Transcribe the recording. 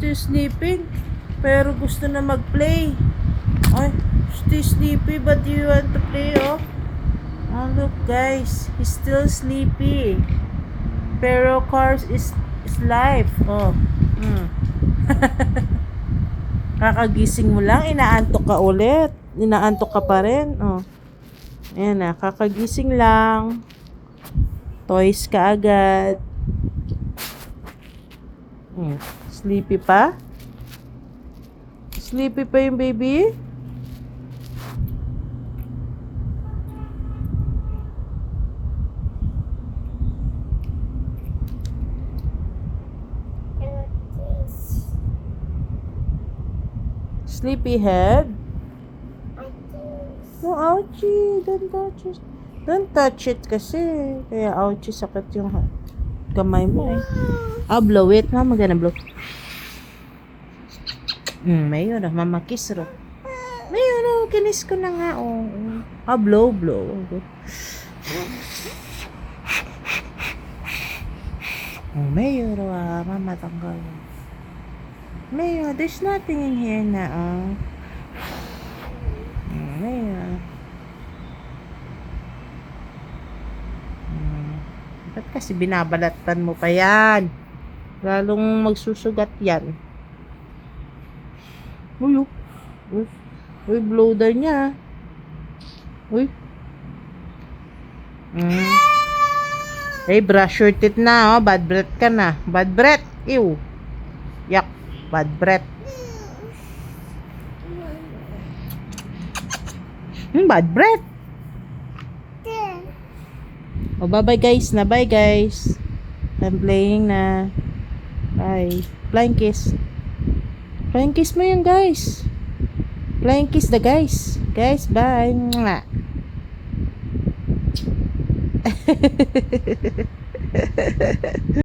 still sleeping. Pero gusto na mag-play. Ay, still sleepy but you want to play, oh? Oh, look guys. He's still sleepy. Pero cars is life. Oh. Kakagising mo lang, inaantok ka ulit. Inaantok ka pa rin. Oh. Ayan na, kakagising lang. Toys ka agad. Sleepy pa? Sleepy pa yung baby? Sleepyhead? No, ouchie. Don't touch it. Don't touch it kasi. Kaya ouchie, sakit yung kamay mo eh. I'll blow it. Mama gonna blow. Mayroon na. Mama kiss ro. Mayroon na. Kinis ko na nga. Oh. I'll blow. Mayroon na. Mama tanggal. Mayroon. There's nothing in here na. Mayroon. Ba't kasi binabalatan mo pa yan? Lalong magsusugat yan. Uy, bloater niya. Uy. Hey, brush your teeth na, oh. Bad breath ka na. Bad breath. Ew. Yak. Bad breath. Bad breath. Oh, bye-bye guys. Bye guys. I'm playing na. Bye. Flying kiss. Flying kiss mo yun guys. Flying kiss the guys. Guys, bye. Mwah.